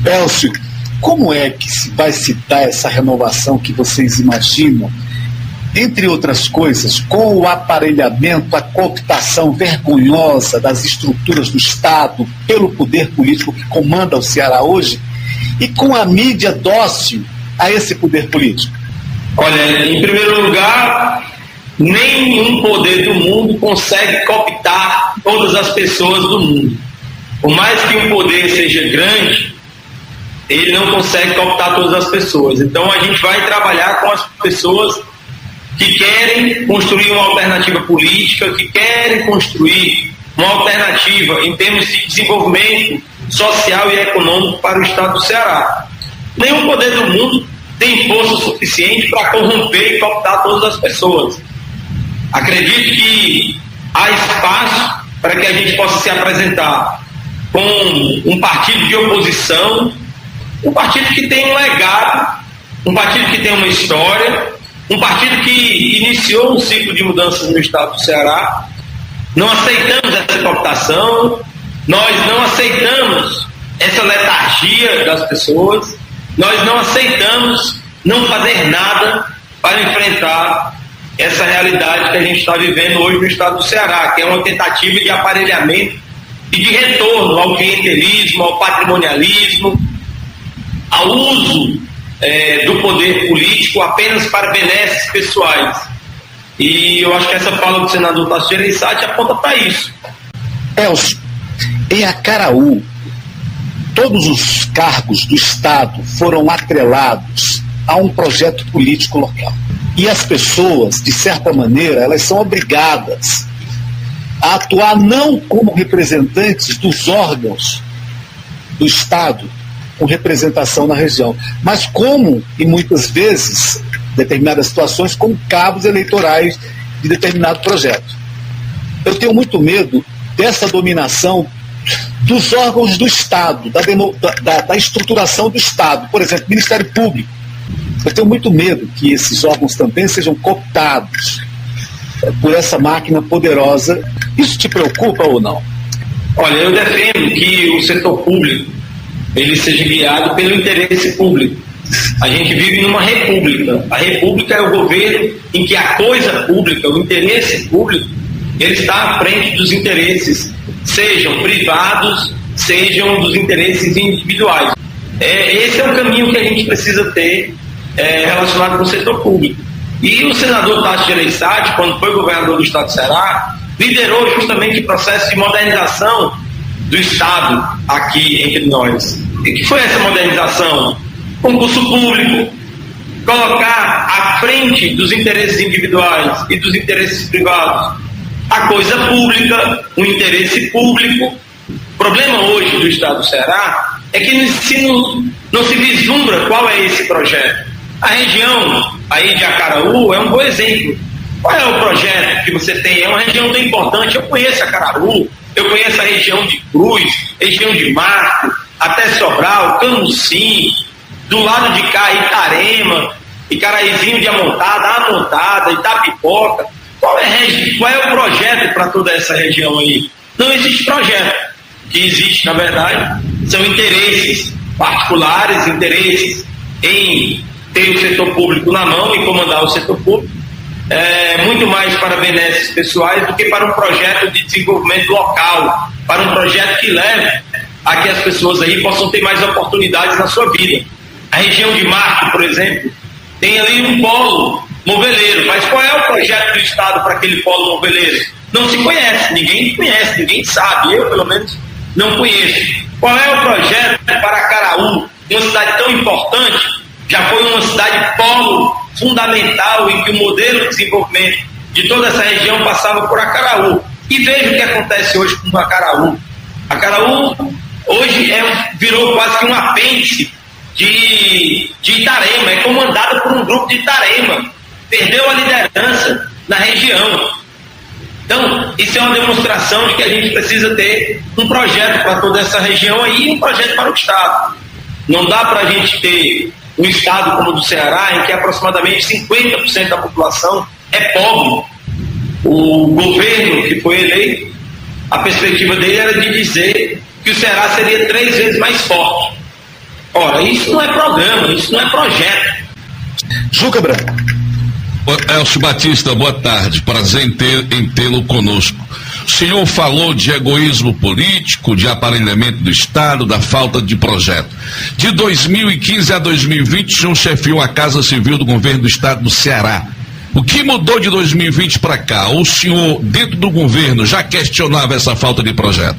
Elcio, como é que vai se dar essa renovação que vocês imaginam? Entre outras coisas, com o aparelhamento, a cooptação vergonhosa das estruturas do Estado pelo poder político que comanda o Ceará hoje, e com a mídia dócil a esse poder político? Olha, em primeiro lugar, nenhum poder do mundo consegue cooptar todas as pessoas do mundo. Por mais que um poder seja grande, ele não consegue cooptar todas as pessoas. Então a gente vai trabalhar com as pessoas que querem construir uma alternativa política, que querem construir uma alternativa em termos de desenvolvimento social e econômico para o Estado do Ceará. Nenhum poder do mundo tem força suficiente para corromper e cooptar todas as pessoas. Acredito que há espaço para que a gente possa se apresentar com um partido de oposição, um partido que tem um legado, um partido que tem uma história, um partido que iniciou um ciclo de mudanças no Estado do Ceará. Não aceitamos essa cooptação, nós não aceitamos essa letargia das pessoas, nós não aceitamos não fazer nada para enfrentar essa realidade que a gente está vivendo hoje no Estado do Ceará, que é uma tentativa de aparelhamento e de retorno ao clientelismo, ao patrimonialismo, ao uso do poder político apenas para benesses pessoais. E eu acho que essa fala do senador Tasso Gereissati aponta para isso. Elcio, em Acaraú, todos os cargos do Estado foram atrelados a um projeto político local. E as pessoas, de certa maneira, elas são obrigadas a atuar não como representantes dos órgãos do Estado, com representação na região, mas como, e muitas vezes, determinadas situações, como cabos eleitorais de determinado projeto. Eu tenho muito medo dessa dominação dos órgãos do Estado, da estruturação do Estado, por exemplo, Ministério Público. Eu tenho muito medo que esses órgãos também sejam cooptados por essa máquina poderosa. Isso te preocupa ou não? Olha, eu defendo que o setor público ele seja guiado pelo interesse público. A gente vive numa república. A república é o governo em que a coisa pública, o interesse público, ele está à frente dos interesses, sejam privados, sejam dos interesses individuais. Esse é o caminho que a gente precisa ter relacionado com o setor público. E o senador Tasso Gereissati, quando foi governador do Estado do Ceará, liderou justamente o processo de modernização do Estado aqui entre nós. E que foi essa modernização? Concurso público, colocar à frente dos interesses individuais e dos interesses privados a coisa pública, o interesse público. O problema hoje do Estado do Ceará é que não se vislumbra qual é esse projeto. A região aí de Acaraú é um bom exemplo. Qual é o projeto que você tem? É uma região tão importante. Eu conheço Acaraú, eu conheço a região de Cruz, região de Marco, até Sobral, Camusim, do lado de cá, Itarema, Icaraizinho de Amontada, Itapipoca. Qual é o projeto para toda essa região aí? Não existe projeto. O que existe, na verdade, são interesses particulares, interesses em ter o setor público na mão e comandar o setor público, muito mais para benesses pessoais do que para um projeto de desenvolvimento local, para um projeto que leve a que as pessoas aí possam ter mais oportunidades na sua vida. A região de Marco, por exemplo, tem ali um polo moveleiro, mas qual é o projeto do Estado para aquele polo moveleiro? Não se conhece, ninguém sabe, eu pelo menos não conheço. Qual é o projeto para Acaraú, uma cidade tão importante, já foi uma cidade polo fundamental em que o modelo de desenvolvimento de toda essa região passava por Acaraú. E veja o que acontece hoje com Acaraú. Acaraú hoje virou quase que um apêndice de Itarema, é comandado por um grupo de Itarema, perdeu a liderança na região. Então, isso é uma demonstração de que a gente precisa ter um projeto para toda essa região aí e um projeto para o Estado. Não dá para a gente ter um Estado como o do Ceará, em que aproximadamente 50% da população é pobre. O governo que foi eleito, a perspectiva dele era de dizer que o Ceará seria 3 vezes mais forte. isso não é programa, isso não é projeto. Juca Branco. Elcio Batista, boa tarde, prazer em tê-lo conosco. O senhor falou de egoísmo político, de aparelhamento do Estado, da falta de projeto. De 2015 a 2020, o senhor chefiou a Casa Civil do Governo do Estado do Ceará. O que mudou de 2020 para cá? O senhor, dentro do governo, já questionava essa falta de projeto?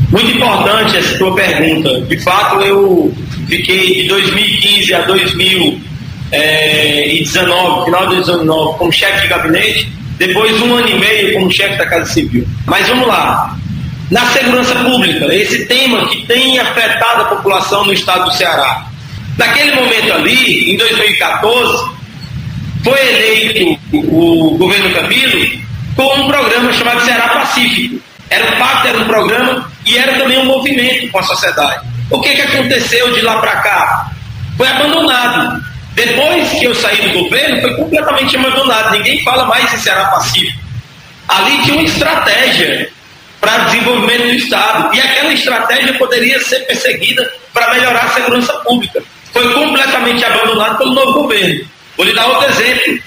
Muito importante essa tua pergunta. De fato, eu fiquei de 2015 a 2019, final de 2019, como chefe de gabinete, depois 1 ano e meio como chefe da Casa Civil. Mas vamos lá. Na segurança pública, esse tema que tem afetado a população no estado do Ceará. Naquele momento ali, em 2014, foi eleito o governo Camilo com um programa chamado Ceará Pacífico. Era um pacto, era um programa e era também um movimento com a sociedade. O que aconteceu de lá para cá? Foi abandonado. Depois que eu saí do governo, foi completamente abandonado. Ninguém fala mais em Ceará Pacífico. Ali tinha uma estratégia para desenvolvimento do Estado. E aquela estratégia poderia ser perseguida para melhorar a segurança pública. Foi completamente abandonado pelo novo governo. Vou lhe dar outro exemplo.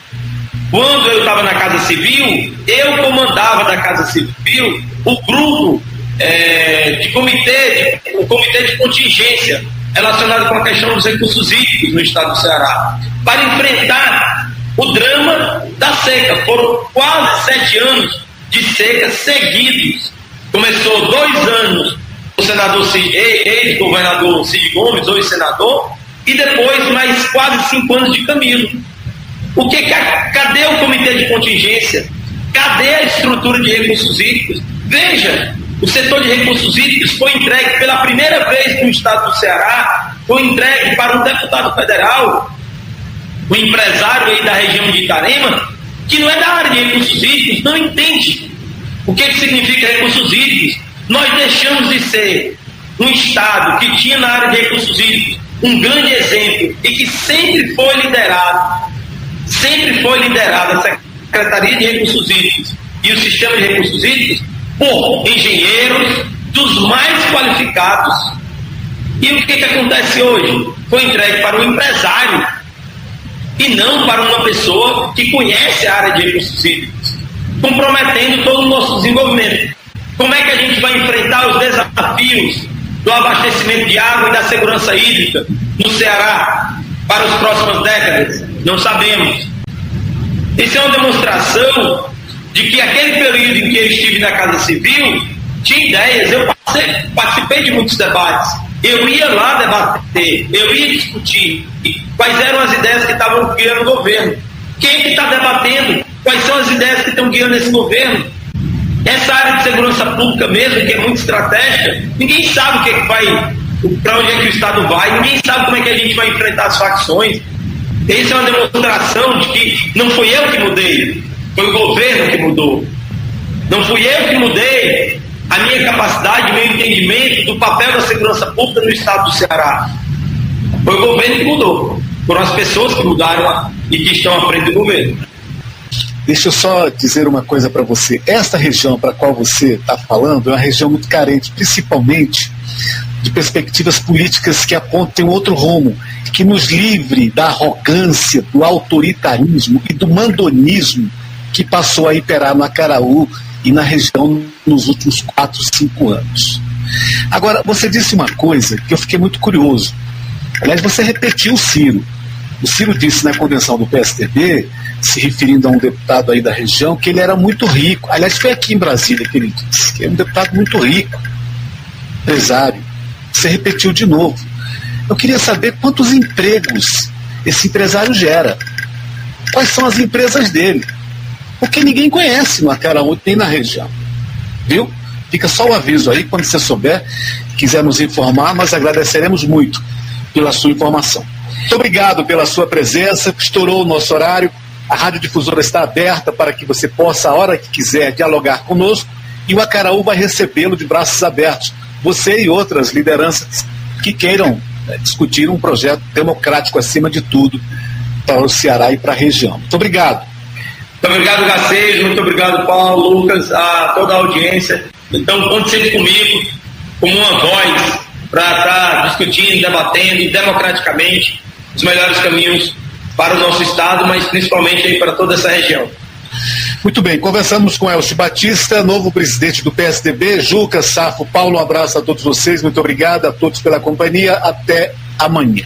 Quando eu estava na Casa Civil, eu comandava da Casa Civil o grupo o comitê de contingência relacionado com a questão dos recursos hídricos no estado do Ceará, para enfrentar o drama da seca. Foram quase 7 anos de seca seguidos. Começou 2 anos o senador ex-governador Cid Gomes, hoje senador, e depois mais quase 5 anos de Camilo. Cadê o comitê de contingência? Cadê a estrutura de recursos hídricos? Veja, o setor de recursos hídricos foi entregue pela primeira vez no estado do Ceará, foi entregue para um deputado federal, um empresário aí da região de Itarema, que não é da área de recursos hídricos, não entende o que significa recursos hídricos. Nós deixamos de ser um estado que tinha na área de recursos hídricos um grande exemplo e que sempre foi liderado a Secretaria de Recursos Hídricos e o Sistema de Recursos Hídricos por engenheiros dos mais qualificados. E o que acontece hoje? Foi entregue para um empresário e não para uma pessoa que conhece a área de recursos hídricos, comprometendo todo o nosso desenvolvimento. Como é que a gente vai enfrentar os desafios do abastecimento de água e da segurança hídrica no Ceará para as próximas décadas? Não sabemos. Isso é uma demonstração de que aquele período em que eu estive na Casa Civil tinha ideias. Eu participei de muitos debates. Eu ia lá debater, eu ia discutir quais eram as ideias que estavam guiando o governo. Quem é que está debatendo? Quais são as ideias que estão guiando esse governo? Essa área de segurança pública mesmo, que é muito estratégica, ninguém sabe o que vai, para onde é que o Estado vai, ninguém sabe como é que a gente vai enfrentar as facções. Essa é uma demonstração de que não fui eu que mudei, foi o governo que mudou. Não fui eu que mudei a minha capacidade, meu entendimento do papel da segurança pública no estado do Ceará. Foi o governo que mudou. Foram as pessoas que mudaram e que estão à frente do governo. Deixa eu só dizer uma coisa para você. Esta região para a qual você está falando é uma região muito carente, principalmente de perspectivas políticas que apontem outro rumo, que nos livre da arrogância, do autoritarismo e do mandonismo que passou a imperar no Acaraú e na região nos últimos 4, 5 anos. Agora, você disse uma coisa que eu fiquei muito curioso. Aliás, você repetiu o Ciro. O Ciro disse na convenção do PSDB, se referindo a um deputado aí da região, que ele era muito rico. Aliás, foi aqui em Brasília que ele disse, que é um deputado muito rico, empresário. Você repetiu de novo. Eu queria saber quantos empregos esse empresário gera. Quais são as empresas dele? Porque ninguém conhece no Acaraú nem na região. Viu? Fica só o aviso aí, quando você souber, quiser nos informar, nós agradeceremos muito pela sua informação. Muito obrigado pela sua presença, estourou o nosso horário, a Rádio Difusora está aberta para que você possa, a hora que quiser, dialogar conosco, e o Acaraú vai recebê-lo de braços abertos, você e outras lideranças que queiram discutir um projeto democrático acima de tudo para o Ceará e para a região. Muito obrigado. Muito obrigado, Garcês, muito obrigado, Paulo, Lucas, a toda a audiência. Então, conte sempre comigo como uma voz para estar discutindo, debatendo democraticamente os melhores caminhos para o nosso estado, mas principalmente aí para toda essa região. Muito bem, conversamos com Elcio Batista, novo presidente do PSDB. Juca, Safo, Paulo, um abraço a todos vocês, muito obrigado a todos pela companhia, até amanhã.